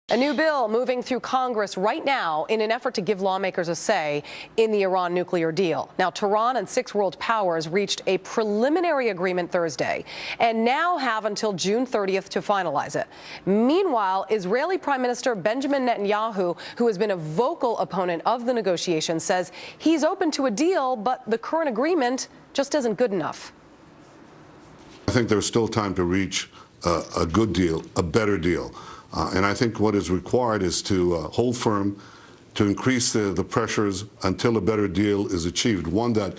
A new bill moving through Congress right now in an effort to give lawmakers a say in the Iran nuclear deal. Now, Tehran and 6 world powers reached a preliminary agreement Thursday and now have until June 30th to finalize it. Meanwhile, Israeli Prime Minister Benjamin Netanyahu, who has been a vocal opponent of the negotiations, says he's open to a deal, but the current agreement just isn't good enough. I think there's still time to reach a good deal, a better deal. And I think what is required is to hold firm, to increase the pressures until a better deal is achieved, one that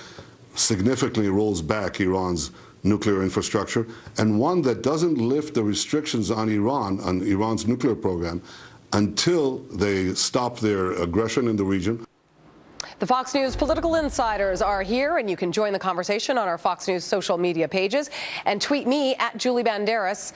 significantly rolls back Iran's nuclear infrastructure, and one that doesn't lift the restrictions on Iran's nuclear program, until they stop their aggression in the region. The Fox News political insiders are here, and you can join the conversation on our Fox News social media pages and tweet me at Julie Banderas.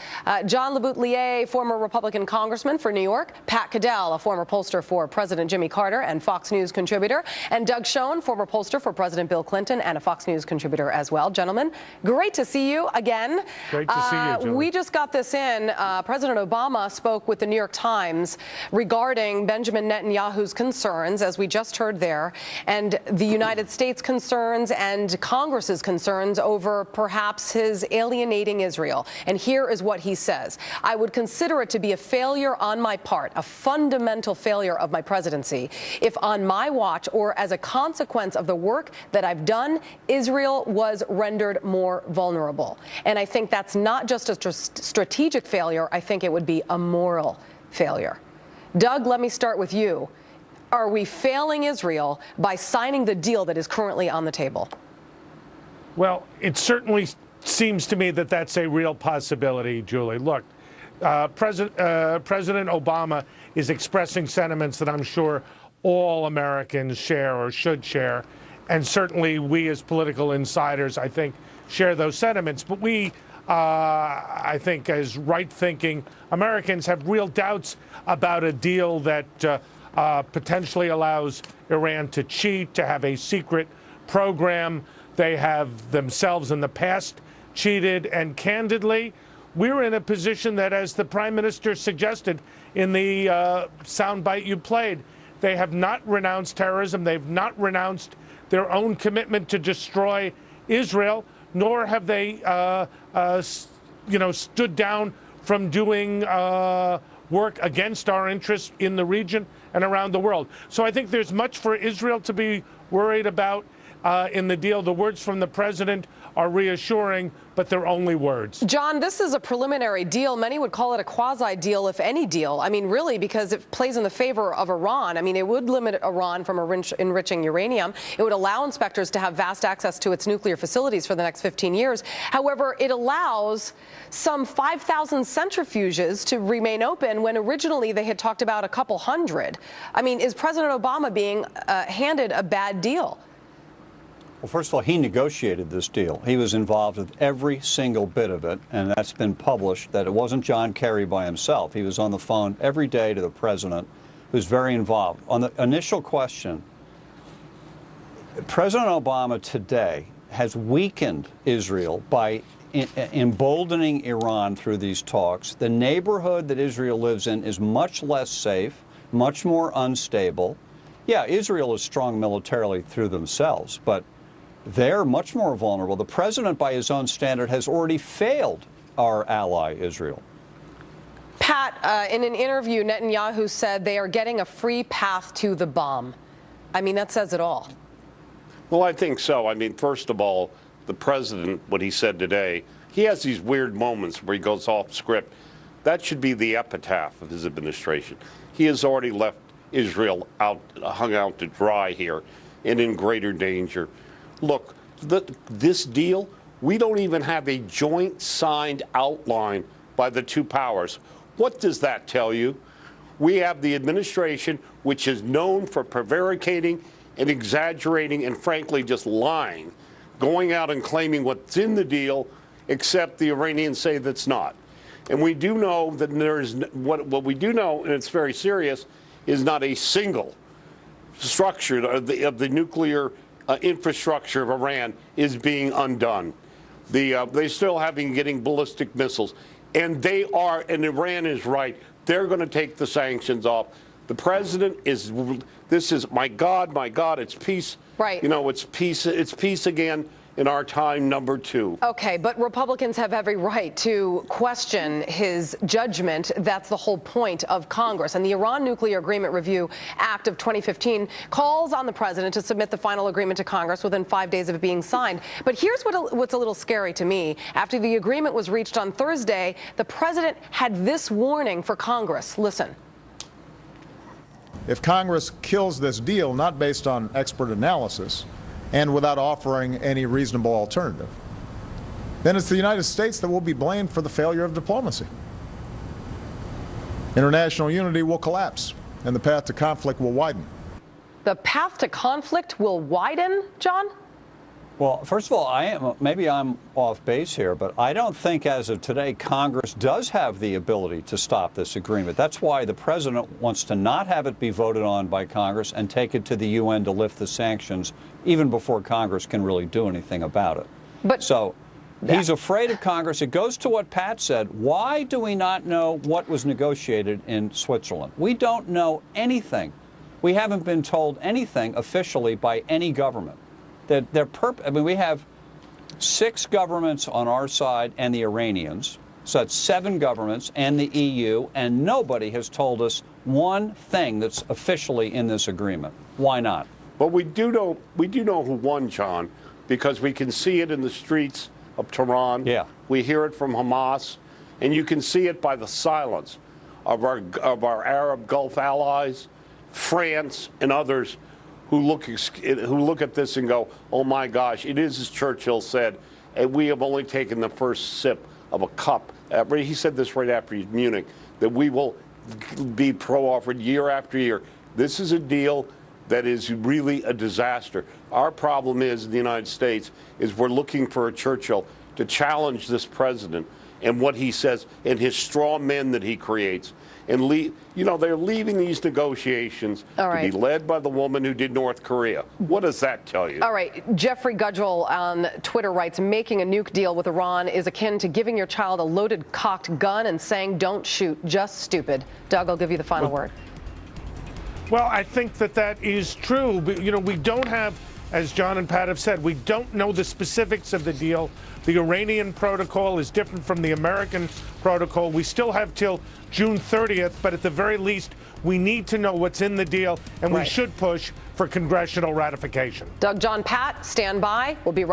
John LeBoutelier, former Republican congressman for New York, Pat Caddell, a former pollster for President Jimmy Carter and Fox News contributor, and Doug Schoen, former pollster for President Bill Clinton and a Fox News contributor as well. Gentlemen, great to see you again. Great to see you, Julie. We just got this in. President Obama spoke with the New York Times regarding Benjamin Netanyahu's concerns, as we just heard there, and the United States' concerns and Congress's concerns over perhaps his alienating Israel. And here is what he says. I would consider it to be a failure on my part, a fundamental failure of my presidency, if on my watch or as a consequence of the work that I've done, Israel was rendered more vulnerable. And I think that's not just a strategic failure. I think it would be a moral failure. Doug, let me start with you. Are we failing Israel by signing the deal that is currently on the table? Well, it certainly seems to me that that's a real possibility, Julie. Look, President Obama is expressing sentiments that I'm sure all Americans share or should share. And certainly we as political insiders, I think, share those sentiments. But we, I think, as right-thinking Americans have real doubts about a deal that potentially allows Iran to cheat, to have a secret program. They have themselves in the past cheated, and candidly, we're in a position that, as the Prime Minister suggested in the soundbite you played, they have not renounced terrorism, they've not renounced their own commitment to destroy Israel, nor have they stood down from doing work against our interests in the region and around the world. So I think there's much for Israel to be worried about in the deal. The words from the president are reassuring, but they're only words. John, this is a preliminary deal. Many would call it a quasi-deal, if any deal. I mean, really, because it plays in the favor of Iran. I mean, it would limit Iran from enriching uranium. It would allow inspectors to have vast access to its nuclear facilities for the next 15 years. However, it allows some 5,000 centrifuges to remain open when originally they had talked about a couple hundred. I mean, is President Obama being handed a bad deal? Well, first of all, he negotiated this deal. He was involved with every single bit of it, and that's been published, that it wasn't John Kerry by himself. He was on the phone every day to the president, who was very involved. On the initial question, President Obama today has weakened Israel by emboldening Iran through these talks. The neighborhood that Israel lives in is much less safe, much more unstable. Yeah, Israel is strong militarily through themselves, but they're much more vulnerable. The president, by his own standard, has already failed our ally, Israel. Pat, in an interview, Netanyahu said they are getting a free path to the bomb. I mean, that says it all. Well, I think so. I mean, first of all, the president, what he said today, he has these weird moments where he goes off script. That should be the epitaph of his administration. He has already left Israel hung out to dry here and in greater danger. Look, this deal, we don't even have a joint signed outline by the two powers. What does that tell you? We have the administration, which is known for prevaricating and exaggerating and, frankly, just lying, going out and claiming what's in the deal, except the Iranians say that's not. And we do know that there is what we do know, and it's very serious, is not a single structure of the nuclear infrastructure of Iran is being undone. They're still getting ballistic missiles. And they are, and Iran is right, They're going to take the sanctions off. The president is, this is, my God, it's peace. Right. You know, it's peace again in our time, number 2. Okay, but Republicans have every right to question his judgment. That's the whole point of Congress. And the Iran Nuclear Agreement Review Act of 2015 calls on the president to submit the final agreement to Congress within 5 days of it being signed. But here's what's a little scary to me. After the agreement was reached on Thursday, the president had this warning for Congress. Listen. If Congress kills this deal, not based on expert analysis, and without offering any reasonable alternative, then it's the United States that will be blamed for the failure of diplomacy. International unity will collapse, and the path to conflict will widen. The path to conflict will widen, John? Well, first of all, maybe I'm off base here, but I don't think as of today Congress does have the ability to stop this agreement. That's why the president wants to not have it be voted on by Congress and take it to the UN to lift the sanctions even before Congress can really do anything about it. But so he's afraid of Congress. It goes to what Pat said. Why do we not know what was negotiated in Switzerland? We don't know anything. We haven't been told anything officially by any government. I mean, we have 6 governments on our side and the Iranians, so that's 7 governments and the EU, and nobody has told us one thing that's officially in this agreement. Why not? But we do know who won, John, because we can see it in the streets of Tehran. Yeah. We hear it from Hamas, and you can see it by the silence of our Arab Gulf allies, France, and others who look at this and go, oh my gosh, it is as Churchill said, and we have only taken the first sip of a cup. He said this right after Munich, that we will be pro-offered year after year. This is a deal that is really a disaster. Our problem is in the United States is we're looking for a Churchill to challenge this president and what he says and his straw men that he creates. And they're leaving these negotiations to be led by the woman who did North Korea. What does that tell you? All right. Jeffrey Gudgel on Twitter writes, making a nuke deal with Iran is akin to giving your child a loaded cocked gun and saying, don't shoot, just stupid. Doug, I'll give you the final word. Well, I think that is true. But, we don't have, as John and Pat have said, we don't know the specifics of the deal. The Iranian protocol is different from the American protocol. We still have till June 30th, but at the very least, we need to know what's in the deal, and we should push for congressional ratification. Doug, John, Pat, stand by. We'll be right